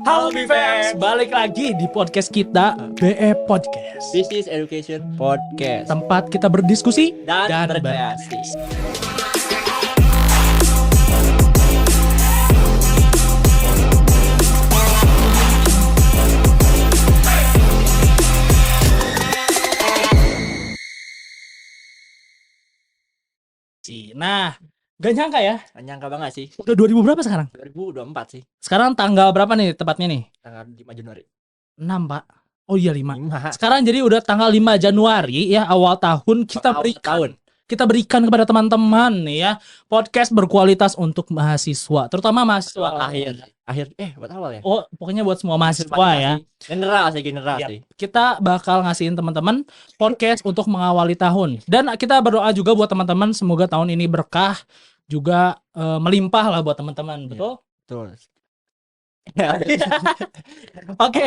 Halo BFM, balik lagi di podcast kita BE Podcast. This is Education Podcast. Tempat kita berdiskusi Dan berkreasi. Nah, gak nyangka ya, Gak nyangka banget sih. udah 2000 berapa sekarang? 2024 sih. Sekarang tanggal berapa nih tepatnya nih? Tanggal 5 Januari. 6 Pak. Oh iya 5. 5. Sekarang jadi udah tanggal 5 Januari ya, awal tahun kita berikan kepada teman-teman nih ya podcast berkualitas untuk mahasiswa, terutama mahasiswa Akhir buat awal ya. Oh, pokoknya buat semua mahasiswa ya. General Ya, sih. kita bakal ngasihin teman-teman podcast untuk mengawali tahun. Dan kita berdoa juga buat teman-teman semoga tahun ini berkah juga melimpah lah buat teman-teman. Betul? Betul. Oke.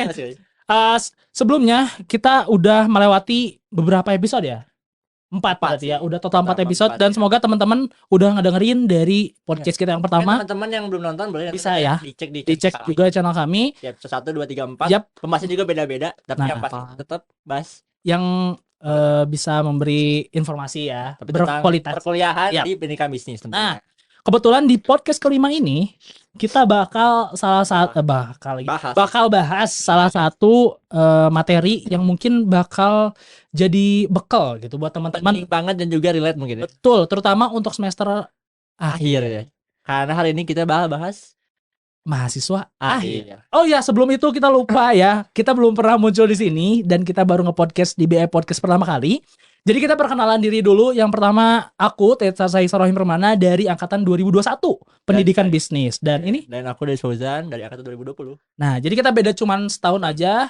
Sebelumnya kita udah melewati beberapa episode ya. 4 berarti ya. Udah total 4 episode dan semoga teman-teman udah ngedengerin dari podcast kita yang pertama. Teman-teman yang belum nonton boleh Bisa ya. Dicek Juga channel kami. Ya, episode 1, 2, 3, 4. Yap. Pembahasan juga beda-beda, tapi Nah, yang pasti tetap bahas Yang bisa memberi informasi ya, tapi tentang berkualitas. perkuliahan Yap. di pendidikan bisnis tentunya. Nah, kebetulan di podcast kelima ini kita bakal bahas salah satu materi yang mungkin bakal jadi bekal gitu buat teman-teman. Penting banget dan juga relate mungkin ya. Betul, terutama untuk semester Akhir ya. Karena hari ini kita bahas mahasiswa akhir. akhir. Oh ya, sebelum itu kita lupa ya, kita belum pernah muncul di sini dan kita baru nge-podcast di BE Podcast pertama kali. Jadi kita perkenalan diri dulu. Yang pertama aku Tetsa Sarohim Permana dari angkatan 2021 Pendidikan Bisnis. Dan aku dari Fauzan dari angkatan 2020. nah, jadi kita beda cuman setahun aja.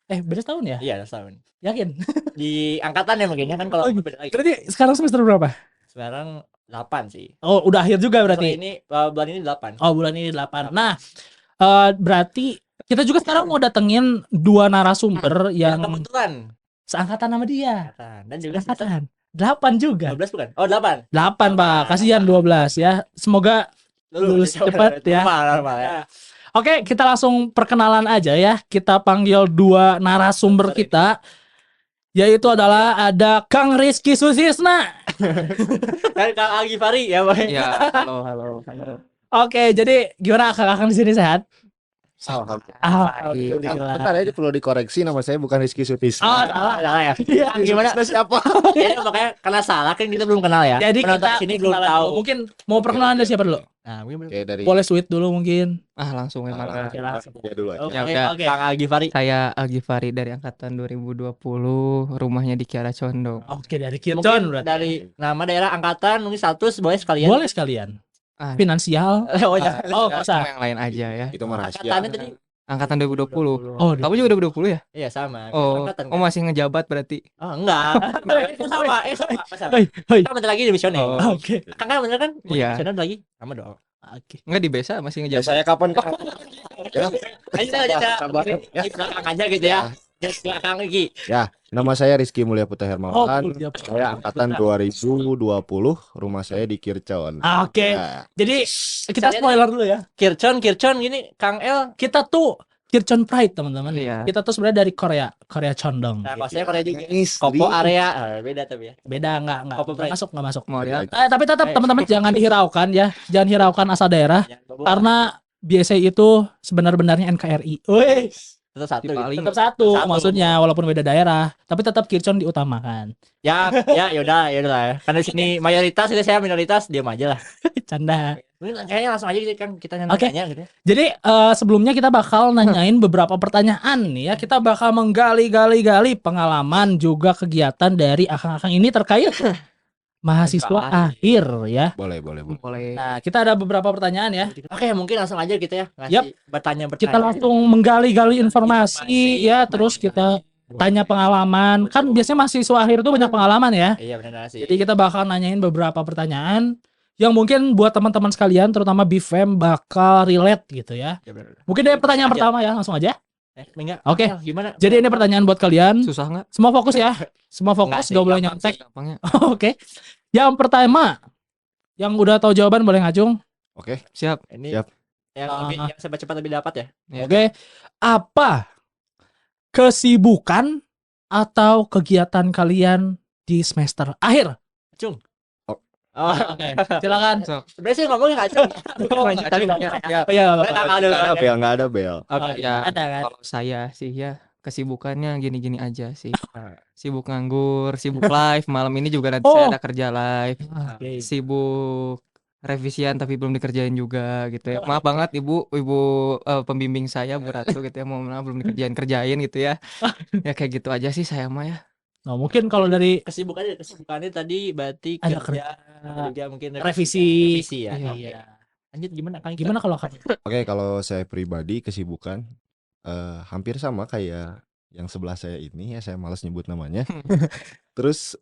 Beda setahun ya? Iya, setahun. Yakin? Di angkatan ya mungkin ya kan kalau beda lagi. Berarti sekarang semester berapa? Sekarang 8 sih. Oh, udah akhir juga berarti. Bulan ini 8. Oh, bulan ini 8. Nah, berarti kita juga sekarang mau datengin 2 narasumber yang kebetulan seangkatan sama dia. dan juga Angkatan 8 juga. 12 bukan? Oh, 8. 8 Pak, kasihan 12 ya. Semoga lulus cepat ya. Normal ya. Oke, kita langsung perkenalan aja ya. Kita panggil 2 narasumber kita. Yaitu adalah ada Kang Rizky Susisna. Dan Kang Agi Fari ya, Boy. Ya, halo. Oke, jadi gimana Kang di sini sehat? Alhamdulillah. Bentar aja perlu dikoreksi, nama saya bukan Rizky Sutisna. Oh, salah ya. Iya. Gimana? Siapa? Ya, makanya karena salah kan kita belum kenal ya. Jadi penonton kita sini belum kenalan tahu. dulu. Mungkin mau perkenalan dari siapa dulu? Nah, mungkin Oke, dari Boleh sweet dulu mungkin. langsung memang. Oke, langsung. Ya dulu aja. Oke, Ya, Oke, oke. Kang Agi Fari. Saya Algi Fari dari angkatan 2020, rumahnya di Kiara Condong. Oke, dari Kircon Mungkin berarti. dari nama daerah angkatan mungkin status boleh sekalian. Boleh sekalian. Ah. Finansial. Oh, ya. Oh, nggak usah. Yang lain aja ya. Itu mah rahasia. Angkatannya tadi. Angkatan 2020. Oh, Kamu juga 2020 ya? Iya, sama. Oh, Angkatan, oh kan? masih ngejabat berarti. Oh, enggak. sama. Hei, hei. Kan bentar lagi di misioner. Oh, oke. Kan bener kan? Iya. Misioner lagi. Sama dong. Oke. Enggak di Besa masih Ya, ngejabat. saya kapan? Ya, Aja sabar. ya. Di belakang aja gitu ya. Di belakang lagi. ya, nama saya Rizky Mulia Putra Oh, Hermawan. kuliah. Saya angkatan 2020, rumah saya di Kircon. Oke. Ya, Jadi kita spoiler dulu ya. Kircon gini Kang El. Kita tuh Kircon Pride teman-teman. Iya. Kita tuh sebenarnya dari Korea Condong. Nah, kalau saya Korea juga. istri. Kopo area beda tapi ya. Beda enggak Kopo Pride. nggak masuk. Mau lihat? Tapi tetap teman-teman jangan dihiraukan ya. Jangan hiraukan asal daerah Yang Kopo karena biasa itu sebenar-benarnya NKRI. Wih, tetap satu. Di paling. Gitu. tetap satu Satu. maksudnya walaupun beda daerah, tapi tetap Kircon diutamakan. Ya yaudah lah ya. Karena di sini mayoritas itu saya minoritas, diam aja lah. Canda. Mungkin kayaknya langsung aja gitu kan kita Oke. nanya gitu ya. Jadi sebelumnya kita bakal nanyain beberapa pertanyaan nih ya. Kita bakal menggali-gali pengalaman juga kegiatan dari akang-akang ini terkait mahasiswa akhir ya. Boleh. Boleh. Nah, kita ada beberapa pertanyaan ya. Oke, mungkin langsung aja gitu ya. Ngasih Yap. bertanya-bertanya. Kita langsung menggali-gali informasi ya, terus kita tanya pengalaman. Kan biasanya mahasiswa akhir itu banyak pengalaman ya. Iya benar sih. Jadi kita bakal nanyain beberapa pertanyaan yang mungkin buat teman-teman sekalian terutama BFM bakal relate gitu ya. Ya, benar. Mungkin dari pertanyaan pertama ya, langsung aja. Enggak. Oke. Gimana? Jadi ini pertanyaan buat kalian. Susah nggak? Semua fokus ya. Semua fokus, Nggak sih, gak boleh gampang nyontek. Gampangnya. Oke. Yang pertama, yang udah tahu jawaban boleh ngacung. Oke. Siap. Ini Siap. yang cepat-cepat lebih dapat ya. Ya. Oke. Apa kesibukan atau kegiatan kalian di semester akhir? Cung. Oh. Oh, Oke, silakan. Sok. sebenarnya sih ngomongnya nggak Cung. Tapi nggak Ya, Oh iya, Nggak Bapak. ada. Nggak ada bel. Oke. ya, Ada kan? kalau saya sih ya kesibukannya gini-gini aja sih. Sibuk nganggur, sibuk live. Malam ini juga nanti saya Oh. ada kerja live. Oke. Sibuk revisian tapi belum dikerjain juga gitu ya. Maaf banget ibu pembimbing saya Bu Ratu gitu ya. Mohon maaf belum dikerjain gitu ya. Ya kayak gitu aja sih saya mah ya. Nah, mungkin kalau dari Kesibukannya tadi berarti Ada kerja mungkin revisi. ya. Iya. Oke. Lanjut gimana Kang? Gimana kalau kamu? Oke, kalau saya pribadi kesibukan hampir sama kayak yang sebelah saya ini ya, saya malas nyebut namanya. Terus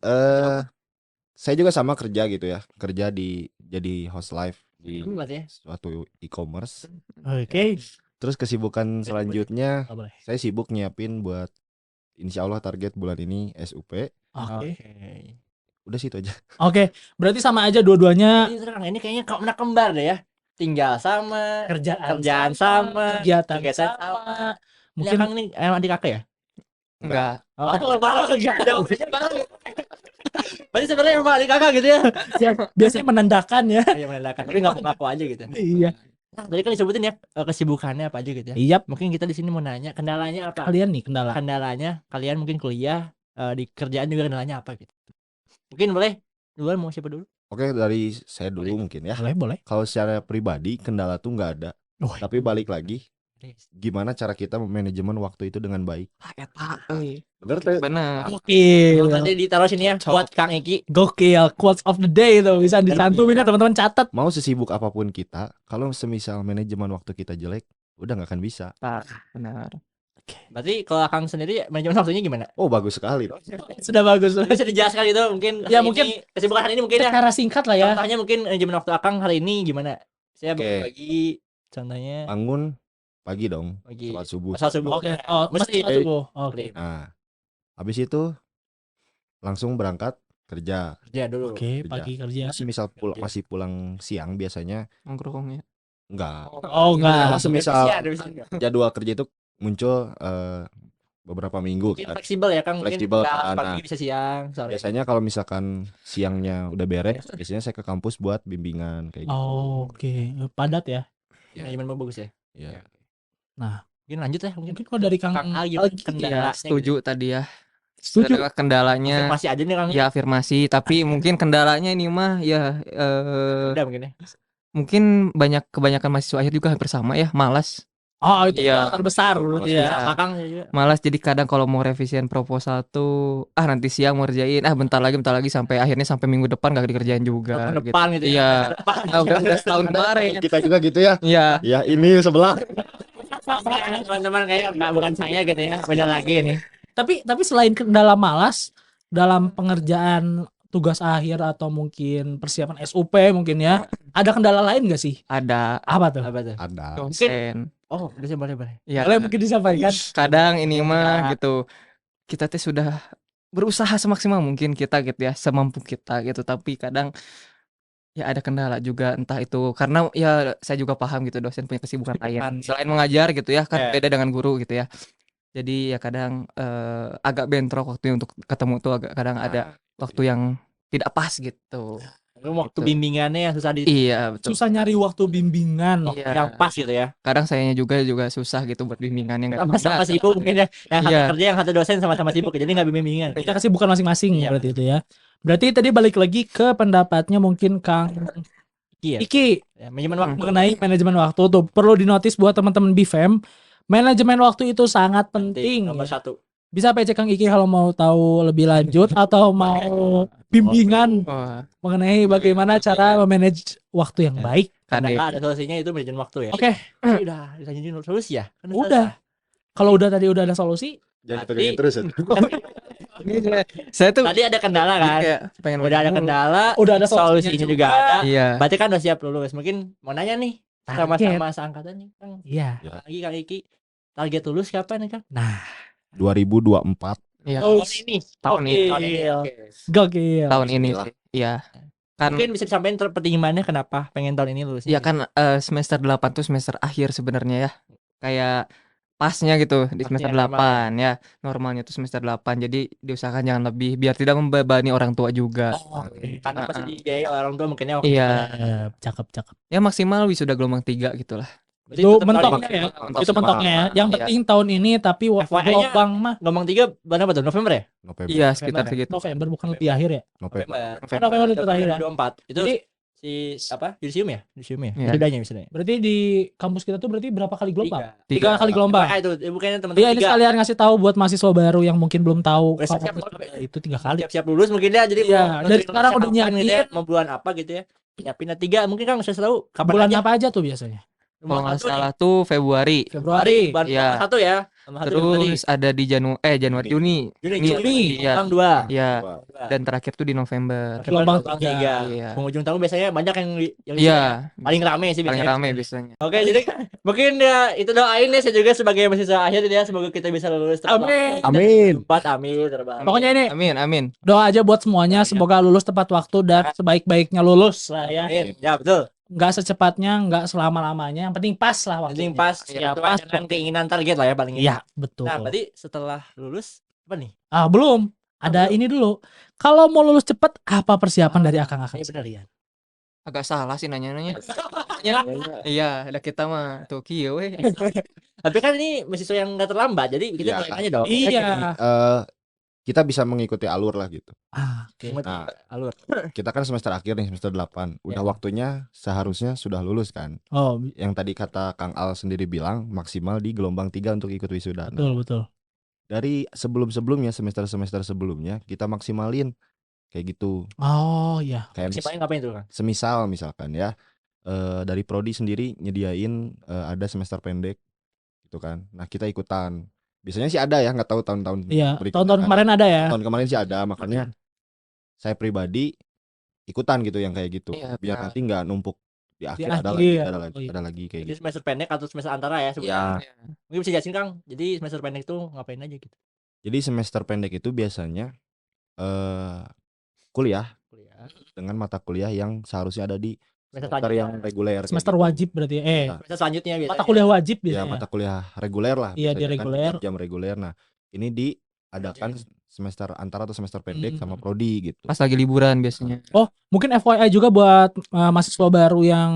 saya juga sama kerja gitu ya, kerja jadi host live di Berarti ya. suatu e-commerce. Oke. Terus kesibukan selanjutnya Nggak boleh. saya sibuk nyiapin buat insya Allah target bulan ini SUP. Oke. Udah situ aja. Oke, berarti sama aja dua-duanya Ini terang ini kayaknya anak kembar deh ya. Tinggal sama, kerjaan sama, kegiatan kegiatan sama. Mungkin Mungkin Kang ini adik kakak ya? Enggak. Oh, malah enggak ada urusannya bareng. Berarti sebenarnya memang adik kakak gitu ya. biasanya menandakan ya. Iya menandakan, tapi nggak ngaku aja gitu. Iya. Nah, tadi kan disebutin ya kesibukannya apa aja gitu ya. Iya. Mungkin kita di sini mau nanya kendalanya apa? Kalian nih kendala. Kendalanya kalian mungkin kuliah di kerjaan juga kendalanya apa gitu. Mungkin boleh duluan mau siapa dulu? Oke, dari saya dulu mungkin ya. Boleh. Kalau secara pribadi kendala tuh nggak ada. Oh, Tapi balik lagi, gimana cara kita memanajemen waktu itu dengan baik. Eta Bener tuh. bener. Gokil. Nanti ditaruh sini ya buat Kang Iki. Gokil. Quotes of the day tuh bisa dicantumin ya teman-teman, catat. Mau sesibuk apapun kita, kalau semisal manajemen waktu kita jelek, udah nggak akan bisa. Benar. Berarti kalau Kang sendiri manajemen waktunya gimana? Oh, bagus sekali. Sudah bagus. Bisa dijelaskan gitu mungkin. Ya, hari mungkin ini, kesibukan hari ini mungkin ya. Secara singkat lah ya. Contohnya mungkin manajemen waktu Akang hari ini gimana? Saya Oke. bagi contohnya Bangun pagi dong, pagi. sholat subuh. Asal subuh. Oke. Oh, Mesti. mesti subuh. Oke. Nah, habis itu langsung berangkat kerja. Kerja dulu. Oke, Kerja. pagi kerja. Misal masih pulang siang biasanya Nongkrong ya. enggak. Oh, enggak. Kalau semisal Revisi enggak? jadwal kerja itu muncul beberapa minggu Mungkin kan. fleksibel ya Kang, mungkin Fleksibel, nggak kan. pagi bisa siang, sore. Biasanya kalau misalkan siangnya udah beres, biasanya saya ke kampus buat bimbingan kayak gitu. Oh, oke. Padat ya. Manajemen bagus ya. Ya. Mungkin lanjut ya mungkin. Mungkin kalau dari Kang Kang A gimana? Algi. Kendalanya Ya, setuju tadi ya. Setuju. Adalah kendalanya Masih aja nih Kang. ya afirmasi, tapi mungkin kendalanya ini mah ya Udah mungkin ya. mungkin kebanyakan mahasiswa akhir juga hampir sama ya, malas. Oh, itu Iya. terbesar berarti ya. Sama Kang juga. Malas jadi kadang kalau mau revisian proposal tuh nanti siang mau kerjain, bentar lagi sampai akhirnya sampai minggu depan gak dikerjain juga Tahun gitu. depan gitu ya. Iya. Depan. Udah setahun kemarin. Kita juga gitu ya. Iya. Ya, ini sebelah. Teman-teman kayak enggak bukan saya gitu ya. Beda lagi nih. Tapi selain kendala malas dalam pengerjaan tugas akhir atau mungkin persiapan SUP mungkin ya, ada kendala lain gak sih? Ada Apa tuh? Apa tuh? Ada. dosen. Oh, bisa boleh. Ya. Boleh mungkin disampaikan. Kadang ini mah gitu. Kita teh sudah berusaha semaksimal mungkin kita gitu ya, semampu kita gitu, tapi kadang ya ada kendala juga, entah itu karena ya saya juga paham gitu dosen punya kesibukan lain selain mengajar gitu ya, kan beda dengan guru gitu ya. Jadi ya kadang agak bentrok waktunya untuk ketemu tuh, kadang ada waktu yang tidak pas gitu. Waktu Gitu. bimbingannya yang susah di Iya betul. Susah nyari waktu bimbingan. Iya. yang pas gitu ya. Kadang sayanya juga susah gitu buat bimbingannya nggak Sama-sama sibuk mungkin ya. Yang satu Iya. kerja, yang satu dosen sama-sama sibuk. Jadi nggak bimbingan. Kita kesibukan masing-masing Iya. berarti itu ya. Berarti tadi balik lagi ke pendapatnya mungkin Kang Iya. Iki Ya, manajemen waktu. mengenai manajemen waktu tuh perlu dinotis buat teman-teman BFEM. Manajemen waktu itu sangat penting. Nomor ya. 1. Bisa PC Kang Iki kalau mau tahu lebih lanjut atau mau bimbingan Wah, mengenai bagaimana cara memanage waktu yang baik. kade. Karena ada solusinya itu manajemen waktu ya. Oke, Udah dilanjutin solusi ya. Kan udah. Kalau udah tadi udah ada solusi, Jangan Tadi- tegangin terus ya. Saya tuh Tadi ada kendala kan. kayak pengen Udah ada mulu. kendala, udah ada solusinya juga ada. Iya. Berarti kan udah siap lulus. Mungkin mau nanya nih sama-sama seangkatan nih, Kang. Iya. Lagi Kang Iki. Target lulus kapan nih, Kang? Nah, 2024. Iya. Oh, Tahun ini. Tahun ini. Tahun ini. Oke. gokil. Tahun ini Bismillah. sih. Iya. Kan Mungkin bisa disampaikan pertimbangannya kenapa pengen tahun ini lulus. ya kan semester 8 tuh semester akhir sebenarnya ya. Kayak pasnya gitu di Pasnya semester normal 8 ya. Normalnya tuh semester 8. Jadi diusahakan jangan lebih biar tidak membebani orang tua juga. Oh, oke. karena pasti dibiayai orang tua mungkinnya oke. Iya. Cakep. Ya maksimal wisuda gelombang 3 gitulah. Berarti Itu tetap tahun mentoknya ini ya. Mentok Itu mentoknya ya. Yang Iya. penting tahun ini tapi FYI-nya gelombang mah Gelombang 3 bulan apa tuh? November ya? November. Iya, sekitar November ya? segitu. November bukan lebih akhir ya. November. November itu terakhir ya. 24. Itu Jadi si apa? Yudisium ya? Yudisium ya? Iya. Wisudanya. berarti di kampus kita tuh berarti berapa kali gelombang? Tiga. 3 kali gelombang. FYI itu bukannya teman-teman Iya, ini sekalian ngasih tahu buat mahasiswa baru yang mungkin belum tahu Udah siap-siap kampus itu 3 kali. siap-siap lulus mungkin ya. Jadi Iya, mau dari nentuin sekarang lulusnya udah kapan gitu ya, nyiapin. mau bulan apa gitu ya. Nyiapin 3 mungkin kan saya tahu kapan Bulan aja. apa aja tuh biasanya? Kalau nggak Satu nih, salah tuh Februari. Februari. bulan Iya. 1 ya. Sama 1 Februari. Terus ada di Januari Juni. Juni. Iya. Gelombang 2. Iya. Dan terakhir tuh di November. Gelombang Gelombang 3. 3. Iya. Penghujung tahun biasanya banyak yang Iya. paling rame sih Paling biasanya. rame biasanya. Oke, jadi mungkin ya itu doain ya saya juga sebagai mahasiswa akhir ya semoga kita bisa lulus tepat Amin. waktu. Amin. Tepat, amin terbang. Pokoknya ini Amin. doa aja buat semuanya semoga lulus tepat waktu dan sebaik-baiknya lulus lah ya. Amin. Ya betul. Nggak secepatnya, nggak selama-lamanya, yang penting pas lah waktunya. Penting pas Iya, ya pas. dengan keinginan target lah ya paling Iya, betul. Nah, berarti setelah lulus apa nih? Belum. Ada ini dulu. Kalau mau lulus cepet, apa persiapan dari akang-akang Iya benar. sekalian? Agak salah sih nanya-nanya. Iya, ada kita mah Tokyo weh. Tapi kan ini mahasiswa yang nggak terlambat, jadi kita Iya. tanya aja dong. Iya. Kita bisa mengikuti alur lah gitu. Oke. Nah, Alur. kita kan semester akhir nih, semester 8. Udah Ya. waktunya seharusnya sudah lulus kan. Oh, Yang tadi kata Kang Al sendiri bilang maksimal di gelombang 3 untuk ikut wisuda. Nah, betul. dari sebelum-sebelumnya, semester-semester sebelumnya kita maksimalin kayak gitu. Oh, iya. Kayak Siapanya ngapain tuh, Kang? semisal misalkan ya, dari prodi sendiri nyediain ada semester pendek gitu kan. Nah, kita ikutan. Biasanya sih ada ya, nggak tahu tahun-tahun Iya, berikutnya tahun-tahun ada. kemarin ada ya. Tahun kemarin sih ada, makanya saya pribadi ikutan gitu yang kayak gitu. Iya, Biar benar. nanti nggak numpuk di akhir, akhir, ada lagi, iya. ada lagi, Oh, iya. ada lagi kayak Jadi gitu. semester pendek atau semester antara ya sebenarnya. Ya, Mungkin bisa jelasin, Kang. Jadi semester pendek tuh ngapain aja gitu? jadi semester pendek itu biasanya kuliah Kuliah. dengan mata kuliah yang seharusnya ada di Semester semester yang selanjutnya. reguler. kayak Semester gitu. wajib berarti. Semester selanjutnya biasanya. Mata kuliah wajib Ya, biasanya. mata kuliah reguler lah. Iya, di biasanya kan, reguler. jam reguler. Nah, ini diadakan semester antara atau semester pendek sama prodi gitu. Pas lagi liburan biasanya. Oh, mungkin FYI juga buat mahasiswa baru yang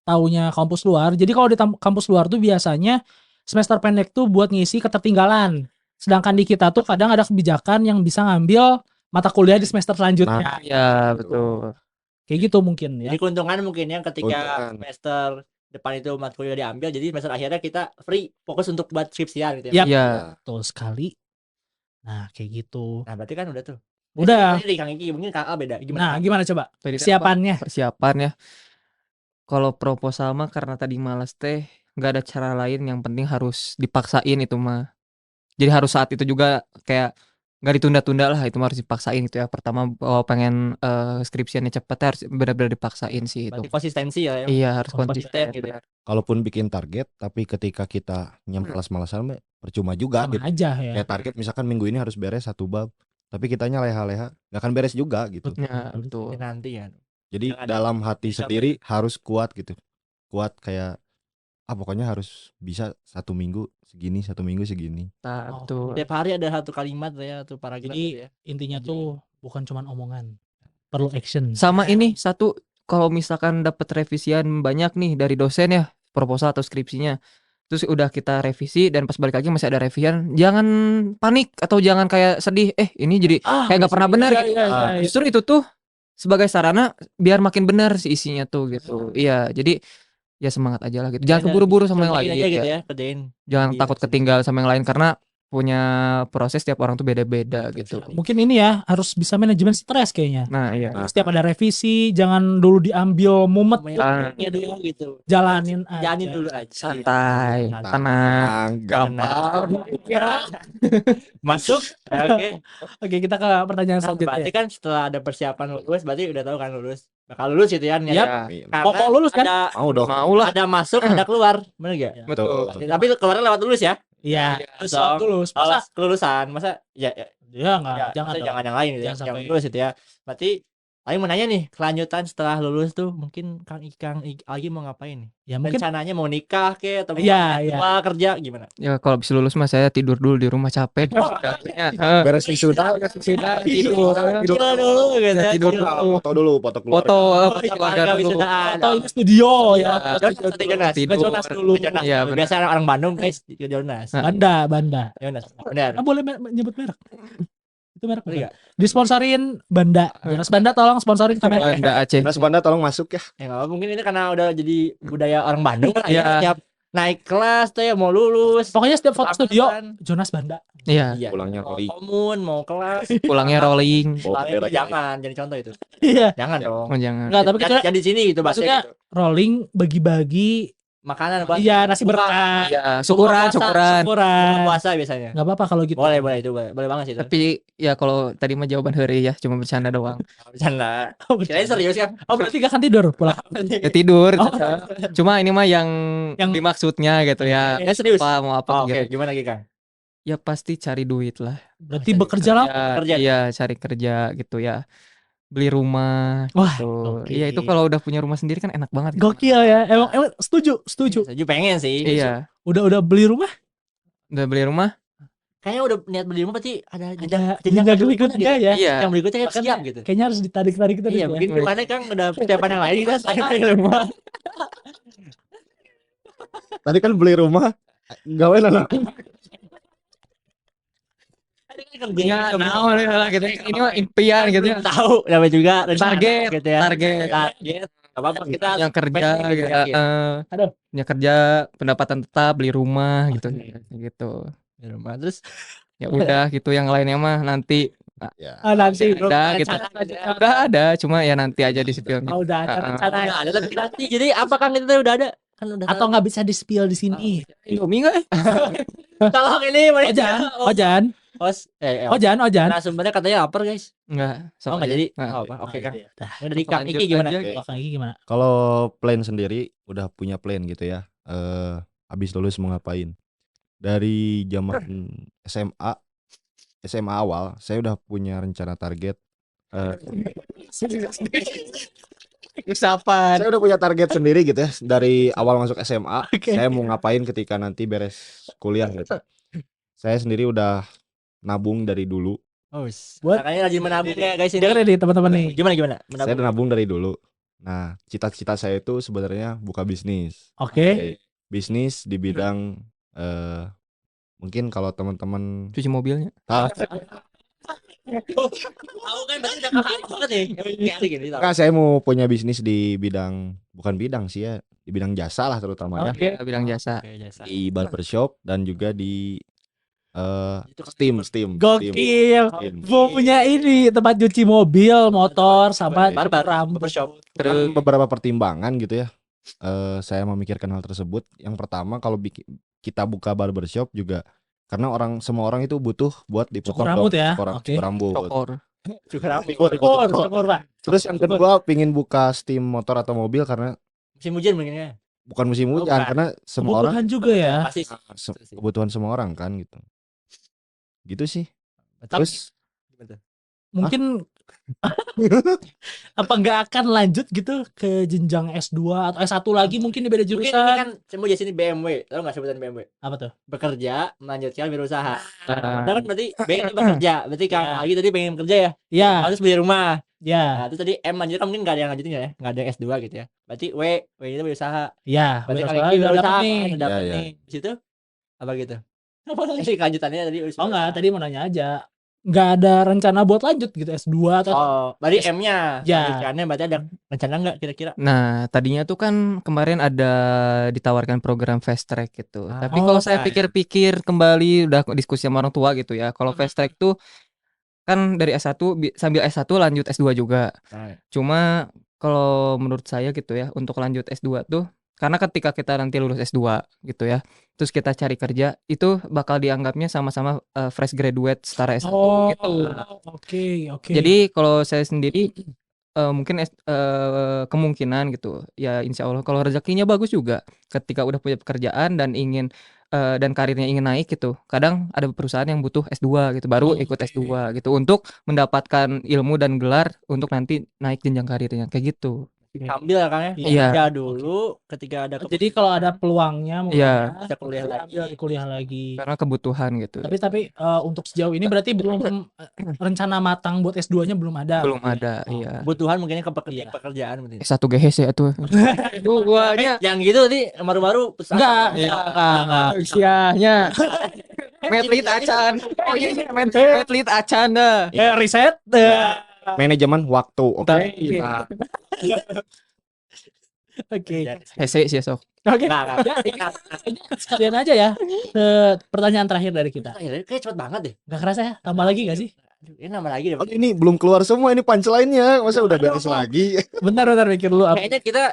taunya kampus luar. Jadi kalau di kampus luar tuh biasanya semester pendek tuh buat ngisi ketertinggalan. Sedangkan di kita tuh kadang ada kebijakan yang bisa ngambil mata kuliah di semester selanjutnya. Iya, betul. Kayak gitu mungkin ya. Jadi keuntungan mungkin yang ketika Keuntungan. semester depan itu mata kuliah diambil, jadi semester akhirnya kita free fokus untuk buat skripsian gitu ya. Yap. Iya. Betul sekali. Nah, kayak gitu. Nah, berarti kan udah tuh. Udah. Jadi Kang Iki mungkin Kang A beda. Nah, Gimana? gimana coba Tadi apa? persiapannya? Persiapan ya. Kalau proposal mah karena tadi malas teh nggak ada cara lain, yang penting harus dipaksain itu mah. Jadi harus saat itu juga kayak nggak ditunda-tunda lah, itu mah harus dipaksain itu ya. Pertama pengen skripsiannya cepet harus benar-benar dipaksain sih itu. Berarti konsistensi ya. Iya, harus konsisten konsisten gitu ya. Kalaupun bikin target, tapi ketika kita malas-malasan mah percuma juga Sama gitu. aja ya. Kayak target misalkan minggu ini harus beres 1 bab, tapi kitanya leha-leha, nggak akan beres juga gitu. Ya, betul. Ya, nanti ya. Jadi Yang ada dalam hati bisa sendiri harus kuat gitu. Kuat kayak pokoknya harus bisa 1 minggu segini, 1 minggu segini. Nah, Oh, betul. Tiap hari ada satu kalimat ya, atau paragraf Jadi gitu ya. intinya tuh bukan cuman omongan. Perlu action. Sama ini satu, kalau misalkan dapat revisian banyak nih dari dosen ya, proposal atau skripsinya, terus udah kita revisi dan pas balik lagi masih ada revision, jangan panik atau jangan kayak sedih, ini jadi kayak nggak pernah benar Iya, gitu. iya, iya, iya. Justru itu tuh sebagai sarana biar makin benar si isinya tuh gitu. Iya, jadi ya semangat aja lah gitu. Jangan keburu-buru sama yang Kerjain lain aja gitu gitu ya. ya, kerjain. Jangan Iya, takut betul. ketinggal sama yang lain karena punya proses tiap orang tuh beda-beda gitu. Mungkin ini ya harus bisa manajemen stres kayaknya. Nah, iya. Setiap ada revisi, jangan dulu diambil mumet, Ya dulu gitu. jalanin aja. Jalanin dulu aja. Santai, tenang. Gampang. Masuk. Oke. Oke, kita ke pertanyaan Nah, selanjutnya. berarti kan setelah ada persiapan lulus, berarti udah tahu kan lulus. Bakal lulus gitu kan. Yap. Amin. Mau lulus kan? Ada Mau dong. Mau lah. ada masuk, ada keluar. Bener gak? Betul. Tapi keluarnya lewat lulus ya. Iya. Terus Terus lulus. Masa? kelulusan. Masa ya Ya enggak, jangan maksudnya dong. jangan yang lain gitu ya. Jangan Yang sampai- lulus gitu ya. Berarti Paling mau nanya nih, kelanjutan setelah lulus tuh mungkin Kang Agi mau ngapain nih? Ya mungkin Rencananya mau nikah ke atau mau Iya, iya. kerja gimana? Ya kalau habis lulus mah saya tidur dulu di rumah capek. Heeh. Beres wisuda, Tidur. Gila dulu gitu. Ya, tidur Gila. dulu. foto dulu, foto keluarga. Foto Keluarga keluarga dulu. wisudaan. atau ini studio ya. Jonas, Jonas. Tidur. Jonas dulu. Jonas. Iya, benar. Biasa orang Bandung guys, Jonas. Banda. Jonas. Benar. Ah, boleh nyebut merek. Itu merek Boleh bukan? nggak? Disponsorin Banda. Jonas Banda tolong sponsorin kamera. Banda Aceh. Mas Banda tolong masuk ya. Ya nggak apa, mungkin ini karena udah jadi budaya orang Bandung lah ya. Iya. Setiap naik kelas tuh ya mau lulus. Pokoknya setiap foto studio Angkatan. Jonas Banda. Iya, Iya. Pulangnya Mau rolling. komun, mau kelas. pulangnya rolling. Pulangnya jangan, jadi contoh itu. Iya. Jangan dong. Oh, jangan. Enggak, tapi kita Jadi di sini gitu maksudnya bahasanya gitu. rolling bagi-bagi. Makanan buat Iya, nasi berkah. Ya, syukuran. buka Syukuran. puasa biasanya. Enggak apa-apa kalau gitu. Boleh itu boleh banget sih itu. Tapi ya kalau tadi mah jawaban heureuy ya, cuma bercanda doang. Bercanda. Oh, Kirain serius kan? Oh, berarti gak akan tidur pulang. Ya tidur. Oh. Cuma ini mah yang Yang- dimaksudnya gitu ya. Ya serius. Apa mau apa Oh, gitu. Oke, gimana lagi Kang? Ya pasti cari duit lah. Berarti bekerja lah. Ya, Kerja. iya, cari kerja gitu ya. Beli rumah Wah, gitu. oke. Iya, itu kalau udah punya rumah sendiri kan enak banget. gitu. Gokil ya. Emang setuju. Setuju pengen sih. Iya, Udah beli rumah? udah beli rumah. Kayaknya udah niat beli rumah berarti ada Ada jenjang berikutnya gitu. ya. Iya. Yang berikutnya kayak Makanya siap gitu. Kayaknya harus ditarik-tarik terus Iya, ya. mungkin gimana Kang udah persiapan yang lain kita saya beli rumah. Tadi kan beli rumah, gawe anak. Enggak, nah, lah gitu. Ini mah impian gitu ya. Tahu namanya juga rencana Target, gitu ya. target. Target. Gak apa-apa kita Yang kerja pengen gitu. yakin. Aduh. Yang kerja pendapatan tetap, beli rumah gitu. Gitu. Beli rumah terus Ya udah gitu, yang lainnya mah nanti Ya. Ah, nanti. ada gitu. Udah ada, cuma ya nanti aja di spill. Oh, udah ada rencana. Udah ada tapi nanti. Jadi apa Kang itu udah ada? Kan udah Atau nggak bisa di-spill di sini. Indomie enggak? tolong ini Ojan. Ojan. Nah, sebenarnya katanya lapar guys. Enggak. Oh enggak jadi. Nah. Oh, apa? Oke Kang. Dah. Ini dari Kang Lanjut Iki gimana? aja. Oke. Kalau Kang Iki gimana? Kalau plan sendiri udah punya plan gitu ya. Habis lulus mau ngapain? Dari zaman SMA awal, saya udah punya rencana target. Usapan. Saya udah punya target sendiri gitu ya. Dari awal masuk SMA, Oke. saya mau ngapain ketika nanti beres kuliah gitu. Saya sendiri udah nabung dari dulu. Oh, Buat- makanya rajin menabung ya guys ini. Dengerin nih teman-teman nih. Gimana? Saya udah nabung dari dulu. Nah, cita-cita saya itu sebenarnya buka bisnis. Oke. Bisnis di bidang mungkin kalau teman-teman Cuci mobilnya. Tahu kan berarti udah kakak banget nih. Kayak adik gini tahu. Kan saya mau punya bisnis di bidang, bukan bidang sih ya, di bidang jasa lah terutama ya. Oke. Ya, bilang jasa. Oke, jasa. Di barbershop dan juga di Itu kan steam. Gokil. Steam. Mau punya ini tempat cuci mobil, motor, sama barbar rambut. barbershop. Kan beberapa pertimbangan gitu ya. Saya memikirkan hal tersebut. Yang pertama kalau kita buka barbershop juga karena semua orang itu butuh buat dipotong Cukur rambut ya? Oke. cukur rambut. Cokor. Juga rapi. Syukur, Pak. Terus yang kedua pingin buka steam motor atau mobil karena Musim hujan mungkin ya. bukan musim Oh, hujan bukan. karena semua orang Kebutuhan juga ya. Pasti. kebutuhan semua orang kan gitu. Gitu sih. Tapi Terus Mungkin apa nggak akan lanjut gitu ke jenjang S2 atau S1 lagi mungkin di beda mungkin ini jurusan. kan semua jadi sini BMW. Tahu enggak sebutan BMW? Apa tuh? Bekerja, melanjutkan berusaha. Nah, Nah, kan berarti B ini bekerja. Berarti Kang Ya. Agi tadi pengen kerja ya. Ya, Harus beli rumah. ya, Nah, itu tadi M lanjutkan mungkin enggak ada yang lanjutin ya. Enggak ada yang S2 gitu ya. Berarti W itu berusaha. ya. Berarti Berusaha Kang Agi udah berusaha dapet nih. kan, udah dapet Ya, ya. nih. Di situ apa gitu? Jadi kelanjutannya tadi Oh enggak, tadi mau nanya aja. Nggak ada rencana buat lanjut gitu S2 atau Oh, berarti M-nya. Ya. Lanjutannya berarti ada rencana enggak kira-kira? Nah, tadinya tuh kan kemarin ada ditawarkan program fast track gitu. Ah, Tapi kalau oh, saya iya. pikir-pikir kembali udah diskusi sama orang tua gitu ya. Kalau Hmm. fast track tuh kan dari S1 sambil S1 lanjut S2 juga. Nah, Cuma kalau menurut saya gitu ya, untuk lanjut S2 tuh karena ketika kita nanti lulus S2 gitu ya, terus kita cari kerja itu bakal dianggapnya sama-sama fresh graduate setara S1 Oh, gitu. oke. Jadi kalau saya sendiri mungkin kemungkinan gitu ya, insya Allah kalau rezekinya bagus juga ketika udah punya pekerjaan dan ingin dan karirnya ingin naik gitu, kadang ada perusahaan yang butuh S2 gitu, baru ikut S2 gitu untuk mendapatkan ilmu dan gelar untuk nanti naik jenjang karirnya kayak gitu. Sambil ya Kang ya. Iya. Ya dulu ketika ada Jadi kalau ada peluangnya mungkin Iya. ya, Bisa kuliah lagi. ambil kuliah lagi. Karena kebutuhan gitu. Tapi untuk sejauh ini berarti belum rencana matang buat S2-nya belum ada. Belum ada, iya. kebutuhan mungkin ke Iya. pekerjaan mungkin. S1 GHS ya tuh. Itu guanya Yang gitu nih baru-baru Enggak, Iya. enggak. usianya Medlit acan. Oh iya, Medlit acan dah. Riset. Manajemen waktu, oke. Iya. Oke. Hese sih sok. Oke. Enggak. Ya, sekalian aja ya. Pertanyaan terakhir dari kita. Akhirnya kayak cepet banget deh. Gak kerasa ya? Tambah lagi gak sih? Aduh, ini nambah lagi deh. Oh, ini belum keluar semua ini punchline-nya. Masa udah beres lagi? Bentar mikir dulu. Kayaknya kita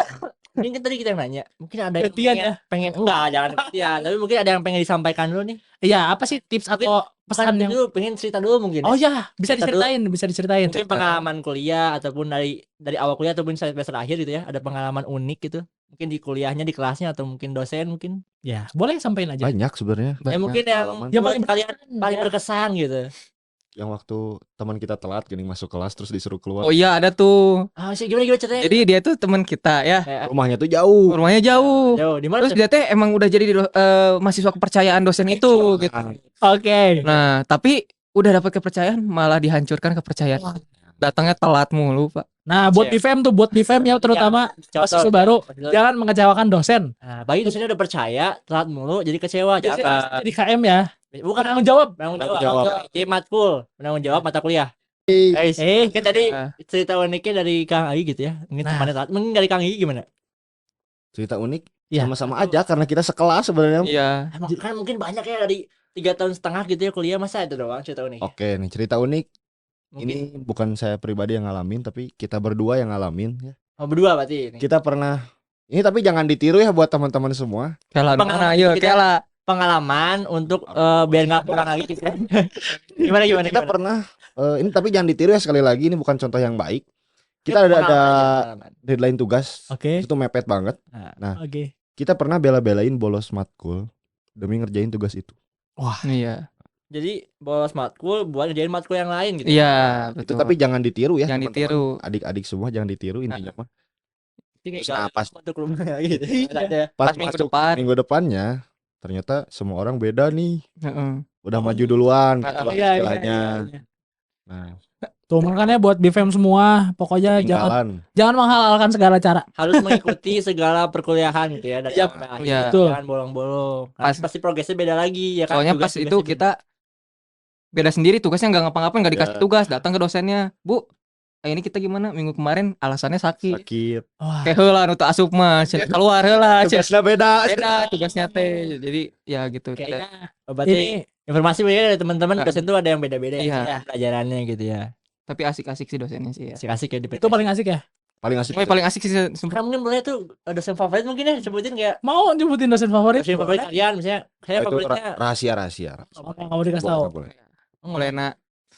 mungkin kan tadi kita yang nanya. Mungkin ada yang Gantian ya. pengen enggak, jangan gantian. Tapi mungkin ada yang pengen disampaikan dulu nih. Iya, apa sih tips atau pesan yang dulu pengen cerita dulu mungkin. Oh ya, bisa Cerita dulu. diceritain. Mungkin pengalaman kuliah ataupun dari awal kuliah ataupun semester akhir gitu ya, ada pengalaman unik gitu. Mungkin di kuliahnya, di kelasnya atau mungkin dosen mungkin. Ya, boleh sampaikan aja. Banyak sebenarnya. Ya mungkin yang pengalaman. Yang buat paling kalian paling berkesan gitu. Yang waktu teman kita telat gini masuk kelas terus disuruh keluar. Oh iya, ada tuh. Ah, sih gimana ceritanya? Jadi dia tuh teman kita ya. Kayak, Rumahnya tuh jauh. Rumahnya jauh. Yo, di mana Terus tuh? dia teh emang udah jadi mahasiswa kepercayaan dosen itu gitu. Oke. Nah, tapi udah dapat kepercayaan malah dihancurkan kepercayaan. Datangnya telat mulu, Pak. Nah, buat BFM tuh, buat BFM ya terutama mahasiswa baru, jangan mengecewakan dosen. Nah, bagi dosennya udah percaya, telat mulu jadi kecewa. Jadi KM ya. Bukan Tanggung jawab. penanggung jawab. Jadi matkul, penanggung jawab mata kuliah. Kan tadi cerita uniknya dari Kang Agi gitu ya. Mungkin Nah. temannya telat. Mungkin dari Kang Agi gimana? Cerita unik. Iya. Sama-sama aja karena kita sekelas sebenarnya. Iya. Emang kan mungkin banyak ya dari 3 tahun setengah gitu ya kuliah, masa itu doang cerita unik. Oke nih cerita unik. Mungkin. Ini bukan saya pribadi yang ngalamin tapi kita berdua yang ngalamin ya. Oh, berdua berarti ini. Kita pernah ini tapi jangan ditiru ya buat teman-teman semua. Kela Pengalaman mana ayo, kita- kela. Pengalaman untuk biar nggak kurang lagi gitu ya. gimana Kita pernah ini tapi jangan ditiru ya sekali lagi ini bukan contoh yang baik. Kita Ya, ada pengalaman. deadline tugas. Oke. Itu mepet banget. Oke. Kita pernah bela-belain bolos matkul demi ngerjain tugas itu. Iya. Jadi bolos matkul buat ngerjain matkul yang lain gitu. Iya, Itu betul. tapi jangan ditiru ya. Jangan teman-teman. ditiru. Adik-adik semua jangan ditiru intinya mah. Jadi kayak Nah, pas- untuk rumah gitu. Iya. Pas minggu depan. minggu depannya ternyata semua orang beda nih. Heeh. Udah maju duluan gitu lah Iya, istilahnya. iya. Nah, Tuh makanya buat BFM semua, pokoknya tinggalan. jangan menghalalkan segala cara. Harus mengikuti segala perkuliahan gitu ya dari Iya, awal sampai akhir. iya. Betul. Jangan bolong-bolong. Karena Pas- pasti progresnya beda lagi ya kan. Soalnya pas Tugas-tugasnya itu beda. kita beda sendiri, tugasnya nggak ngapa-ngapain, nggak dikasih Ya. tugas, datang ke dosennya, Bu, ini kita gimana minggu kemarin alasannya sakit. Sakit. Wah, Kayak heula nu teu asup mah, cenah keluar heula, cenah. Tugasnya beda. Beda tugasnya teh. Jadi ya gitu. kayaknya Berarti ini informasi beda dari teman-teman Nah. dosen tuh ada yang beda-beda Iya. ya pelajarannya gitu ya. Tapi asik-asik sih dosennya sih ya. Asik-asik ya di itu paling asik ya. Paling asik. Paling asik sih sumpah. Kan mungkin boleh tuh dosen favorit mungkin ya sebutin kayak Mau nyebutin dosen favorit? dosen favorit kalian misalnya saya Itu favoritnya rahasia. Oke, nggak mau dikasih tahu. Boleh. Bolena.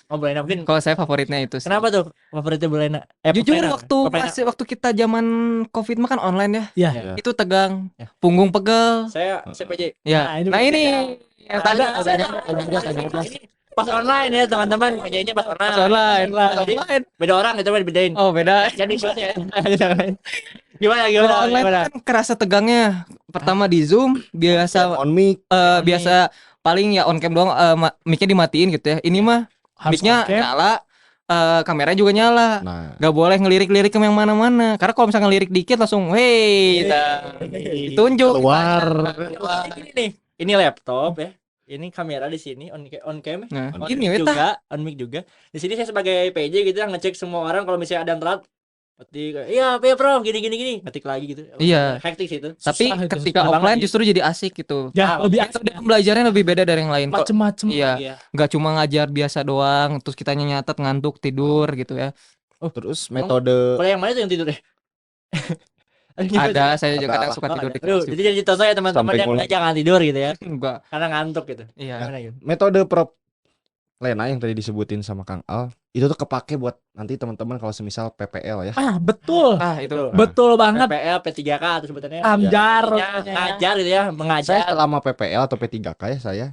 oh boleh mungkin Kalau saya favoritnya itu sih. kenapa tuh favoritnya Bolena? Jujur Pepena. waktu kita zaman Covid mah kan online ya. Iya. Ya. Itu tegang. Ya. Punggung pegel. Saya CPJ. Ya. Nah, Nah, ini ini yang tadi Ini pas online ya teman-teman kerjanya pas online. Pas online. Jadi Online. beda orang itu bedain. Oh, beda. Jadi soalnya gimana Kalau online kan kerasa tegangnya. Pertama di Zoom biasa On mic. biasa paling ya on cam doang, mic-nya dimatiin gitu ya. Ini mah Harus mic-nya on cam. nyala, kamera juga nyala. Nah, Gak boleh ngelirik-lirik ke yang mana-mana. Karena kalau misalnya ngelirik dikit langsung, hey, tunjuk. keluar. Ini nih, ini laptop ya. Ini kamera di sini on cam. Nah, On ini mic weta. juga, on mic juga. Di sini saya sebagai PJ gitu ya ngecek semua orang kalau misalnya ada yang telat. Ketik, iya Bro, gini, ngetik lagi gitu. Iya. Hektik sih itu. Tapi Susah itu, ketika susah offline banget. justru jadi asik gitu. Ya, lebih asik Metode pembelajarannya lebih beda dari yang lain. Kok macem-macem. iya, nggak cuma ngajar biasa doang, terus kitanya nyatet ngantuk tidur gitu ya. Terus metode Kalau yang mana tuh yang tidur deh? Ada, saya juga Ada kadang apa? suka tidur di Aduh, kelas. jadi jadi contoh ya teman-teman Sampai yang mulai. jangan tidur gitu ya. Enggak. Karena ngantuk gitu. Iya. Gimana gitu? metode Prof Lena yang tadi disebutin sama Kang Al itu tuh kepake buat nanti teman-teman kalau semisal PPL ya. Ah, betul. Ah, itu. Betul banget. PPL, P3K atau sebutannya. Amjar. Intinya ngajar gitu ya, Saya mengajar. selama PPL atau P3K ya saya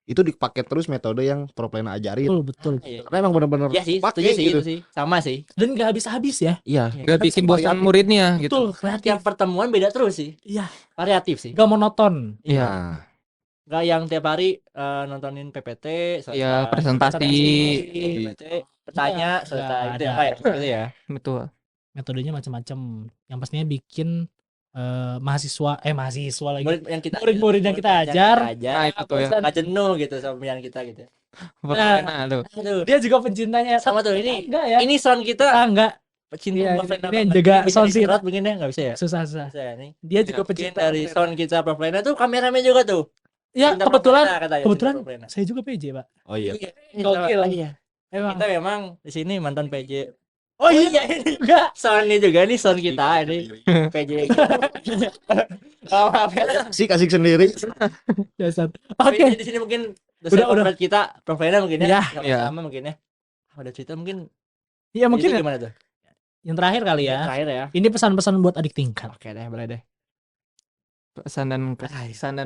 itu dipakai terus metode yang Proplena ajarin. Betul, betul. Iya. Karena emang bener-bener Iya sih, pakai setuju sih gitu. itu sih. Sama sih. Dan gak habis-habis ya. Iya. Gak bikin bosan muridnya gitu. Betul, kreatif. Tiap pertemuan beda terus sih. Iya, Variatif sih. gak monoton. Iya. Nah, Gak yang tiap hari nontonin PPT, selesai. Iya, presentasi. PPT, bertanya, Iya, selesai. nggak Gitu ada. ya, Pak, ya? Gitu ya. Betul. Metodenya macam-macam. Yang pastinya bikin mahasiswa lagi. Murid Yang kita ajar. Nah, itu tuh ya. Gak jenuh gitu sama pilihan kita gitu. Nah, tuh. Aduh, Dia juga pencintanya. sama tuh ini. Enggak ya? Ini sound kita Enggak. pecinta Iya, Proplena. ini yang jaga Bisa sound sih. diserot mungkin ya, nggak bisa ya? Susah. Bisa ya nih. Dia juga Mungkin pecinta dari Proplena. sound kita Proplena tuh kameramen juga tuh. Ya, Cinta kebetulan Proplena katanya, kebetulan cinta Proplena. saya juga PJ, Pak. oh iya. Gokil. Iya. Emang. Kita memang di sini mantan PJ. Oh iya, ini juga. Sound ini juga nih sound kita ini PJ. Oh, maaf ya. Kasih sendiri. Dasar. Tapi Oke. di sini mungkin Udah. dosen kita Proplena mungkin ya. Iya. Sama Iya. sama mungkin ya. Ada cerita mungkin. Ya mungkin Itu gimana tuh? yang terakhir kali ya. Terakhir ya. Ini pesan-pesan buat adik tingkat. Oke deh, boleh deh. Pesan dan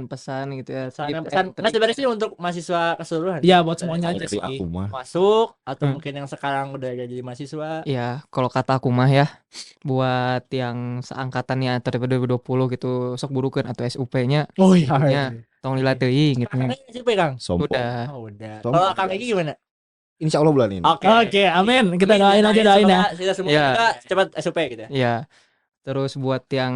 pesan gitu ya. Pesan, Tips pesan. and Nah, trik. sebenarnya sih untuk mahasiswa keseluruhan. Ya buat semuanya aja Dari sih. aku mah. Masuk atau Hmm. mungkin yang sekarang udah jadi mahasiswa. Ya, kalau kata aku mah ya, buat yang seangkatannya atau 2020 gitu, sok burukeun atau SUP-nya, Oh iya. Ya. tong dilatih gitu. Kakaknya siapa ya, Kang? Sombong. Udah. Oh, udah. Sombong. Kalau Kang Egi gimana? Insya Allah bulan ini. Oke, amin. Kita doain aja Semoga ya. Kita semua Iya. kita cepat SUP gitu ya. Ya. Terus buat yang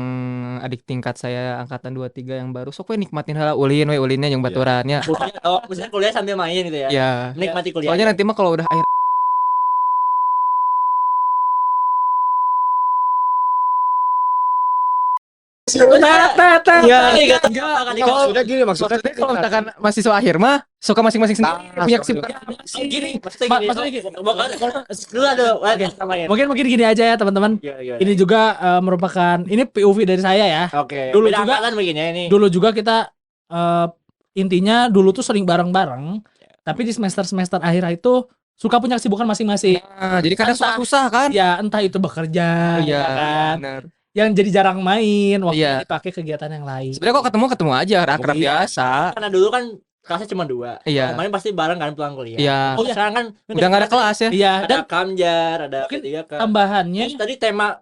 adik tingkat saya angkatan 23 yang baru, sok we nikmatin heula ulinnya yang baturannya. Kuliah, misalnya kuliah sambil main gitu ya. Ya. Menikmati kuliah. Soalnya nanti mah kalau udah akhir Iya. Maksudnya gini, maksudnya kalau misalkan mahasiswa akhir mah suka masing-masing sendiri punya kesibukan. Gini, Maksudnya gini. dulu ada samain. Mungkin gini aja ya teman-teman. Gimana? Ini juga merupakan ini POV dari saya ya. Oke. Dulu Beda juga- angkatan begini ya ini. Dulu juga kita intinya dulu tuh sering bareng-bareng. Tapi di semester akhir itu suka punya kesibukan masing-masing. Nah, jadi kadang Entah- susah kan? Ya entah itu bekerja, Iya, ya kan. benar. Yang jadi jarang main, waktunya Iya. dipakai kegiatan yang lain. Sebenarnya kok ketemu aja, akrab Iya. biasa. Karena dulu kan kelasnya cuma 2. Iya. Kemarin pasti bareng kan pulang kuliah. Iya. Oh, iya. Sekarang kan Udah nggak ada kelas ya? Iya, Ada dan kamjar, ada Mungkin ketiga kan. tambahannya Terus tadi tema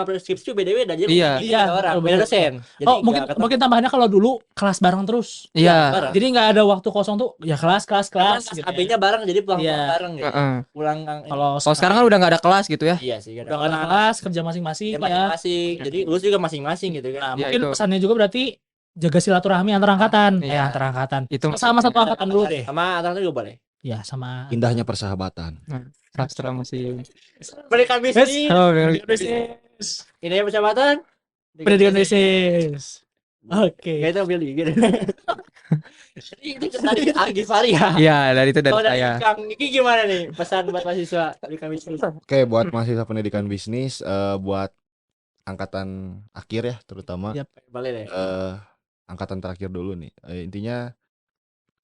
preskripsi beda-beda jadi Iya. mungkin Iya, beda orang, betul, beda betul. dosen. Jadi oh mungkin nggak ketemu. mungkin tambahannya kalau dulu kelas bareng terus. Iya. bareng. Jadi nggak ada waktu kosong tuh ya kelas Karena gitu. AB-nya bareng jadi pulang Iya. bareng gitu. Heeh. Pulang Kalau Kalau sekarang kan udah nggak ada kelas gitu ya? iya sih udah nggak ada kelas kerja masing-masing ya, ya. masing-masing. Jadi lulus juga masing-masing gitu Nah, kan. Ya, mungkin itu. pesannya juga berarti jaga silaturahmi antar angkatan. Iya. Antar angkatan. Itu Sama satu angkatan dulu deh. Sama Atang juga boleh. Ya, sama Indahnya persahabatan. sastra masih. Pendidikan bisnis. Oh, bisnis. Ini ya persahabatan. Pendidikan bisnis. Oke. Kayak itu Billy gitu. Jadi itu tadi Agi Fari ya. Iya, dari itu dari Kalau dari saya. Kang Niki gimana nih pesan buat mahasiswa pendidikan bisnis? Oke, buat mahasiswa pendidikan bisnis, buat angkatan akhir ya, terutama Yap. Boleh deh. angkatan terakhir dulu nih. Intinya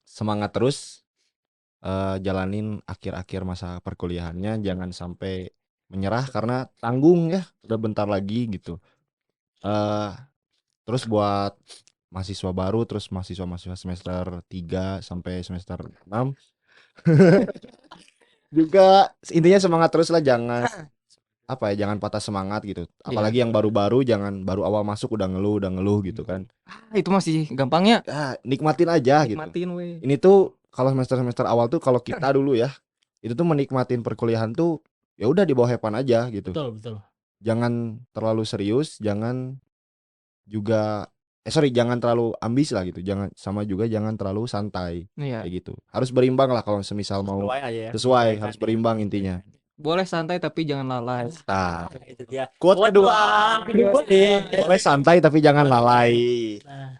semangat terus, jalanin akhir-akhir masa perkuliahannya, jangan sampai menyerah karena tanggung ya, udah bentar lagi gitu. Terus buat mahasiswa baru, terus mahasiswa semester 3 sampai semester 6 juga intinya semangat terus lah, jangan jangan patah semangat gitu. Apalagi yang baru-baru, jangan baru awal masuk udah ngeluh gitu kan. Itu masih gampangnya. Nikmatin aja gitu. Nikmatin we. Ini tuh kalau semester awal tuh, kalau kita dulu ya, itu tuh menikmatin perkuliahan tuh ya udah di bawah hepan aja gitu. Betul. Jangan terlalu serius, jangan terlalu ambis lah gitu. Jangan terlalu santai Iya. kayak gitu. Harus berimbang lah kalau semisal mau Sesuai aja ya. sesuai, harus berimbang intinya. Boleh santai tapi jangan lalai. Nah, Itu dia. quote kedua. Boleh santai tapi jangan lalai. Nah,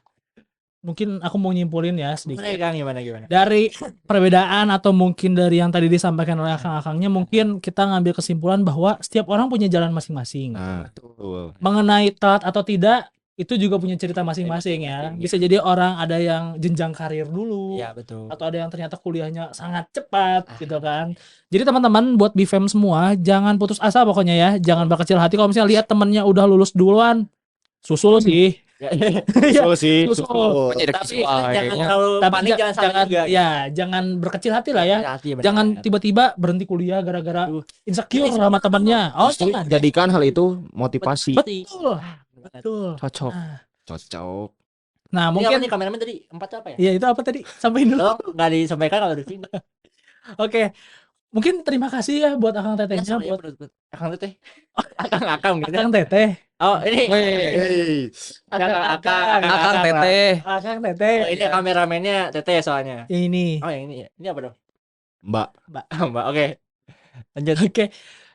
mungkin aku mau nyimpulin ya sedikit. Boleh Kang gimana? Dari perbedaan atau mungkin dari yang tadi disampaikan oleh akang-akangnya, mungkin kita ngambil kesimpulan bahwa setiap orang punya jalan masing-masing. Nah, betul. Mengenai telat atau tidak, itu juga punya cerita masing-masing ya. Bisa jadi orang ada yang jenjang karir dulu, Iya betul. atau ada yang ternyata kuliahnya sangat cepat gitu kan. Jadi teman-teman buat BFEM semua jangan putus asa pokoknya ya. Jangan berkecil hati kalau misalnya lihat temennya udah lulus duluan. Susul sih. Betul sih. Susul. betul. Jadi Tapi sesuai, jangan ya. terlalu Tapi panik, jangan salah juga. ya jangan berkecil hati lah ya. Hati, benar. Jangan tiba-tiba berhenti kuliah gara-gara Aduh. insecure sama temannya. Oh, Justru jangan. jadikan hal itu motivasi. Betul. Betul. Cocok. Nah, Cocok. Nah, Ini apa mungkin nih kameramen tadi? 4 apa ya? ya itu apa tadi? Sampaikan dulu. Tolong nggak disampaikan kalau di sini. Oke. Mungkin terima kasih ya buat Akang Tetehnya, Ya, buat Akang Teteh. Akang gitu. Akang Teteh. Oh, ini Hey. Akang Teteh. Akang Teteh. Oh, ini kameramennya Teteh soalnya. Yang ini. Oh, yang ini ya. Ini apa dong? Mbak. Mbak. Oke. Lanjut. Oke.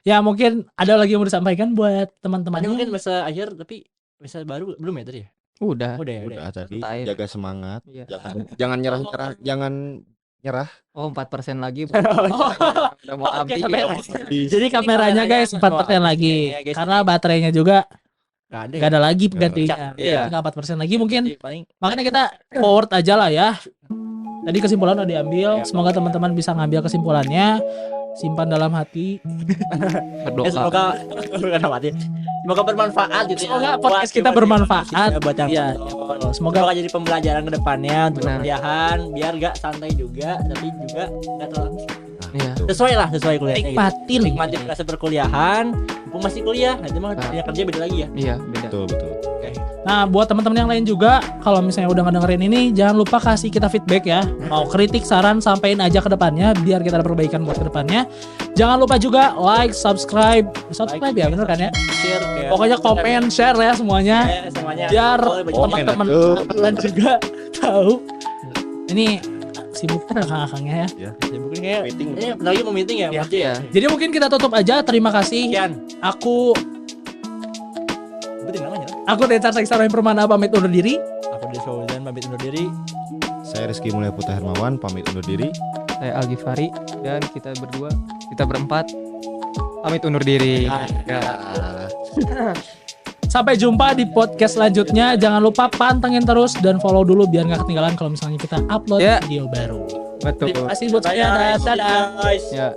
Ya mungkin ada lagi yang mau disampaikan buat Tadi teman-temannya. mungkin masa akhir tapi masa baru belum ya tadi ya? Udah. Udah ya, udah. Udah tadi Santai. jaga semangat. Iya. Jangan nyerah, jangan nyerah. Oh 4% lagi. Oh, Udah mau Oke, habis. kamera. jadi kameranya guys 4% lagi. Ya, guys. Karena baterainya juga Nggak ada. gak ada lagi penggantinya. Iya. Tinggal 4% lagi mungkin. Jadi paling Makanya kita forward aja lah ya. Tadi kesimpulan udah diambil. Semoga teman-teman bisa ngambil kesimpulannya. Simpan dalam hati. Berdoa. semoga bukan apa sih. Semoga bermanfaat gitu ya. Semoga Buat podcast kita buat- bermanfaat. buat yang Iya. nonton. Semoga Semoga jadi pembelajaran ke depannya untuk Benar. perkuliahan biar gak santai juga tapi juga gak terlalu Iya. Tuh. sesuai kuliahnya gitu. nikmatin. Nikmati proses perkuliahan, mumpung masih kuliah, nanti mah Nah. dunia kerja beda lagi ya. Iya, beda. Betul. Nah, buat teman-teman yang lain juga, kalau misalnya udah ngedengerin ini, jangan lupa kasih kita feedback ya. Mau kritik, saran, sampein aja ke depannya, biar kita ada perbaikan buat ke depannya. Jangan lupa juga like, subscribe ya, bener kan ya? Share kayak Pokoknya komen, share ya semuanya, semuanya. biar Boleh bagi- Komen teman-teman atuh. kalian juga tahu. Ini sibuk kan akang-akangnya ya. Ya, mungkin kayak Meeting. ini bentar lagi mau meeting ya, Iya. Mas ya. Jadi mungkin kita tutup aja. Terima kasih. Sekian. Aku Sebutin namanya. Tecar Saisara Permana pamit undur diri. Aku Des Fauzan pamit undur diri. Saya Rizky Mulya Putra Hermawan pamit undur diri. Saya Algi Fari dan kita berempat pamit undur diri. Ya. Sampai jumpa di podcast selanjutnya. Jangan lupa pantengin terus dan follow dulu biar nggak ketinggalan kalau misalnya kita upload Ya. video baru. Betul. Terima kasih buat semuanya. Dadah. Guys. Ya.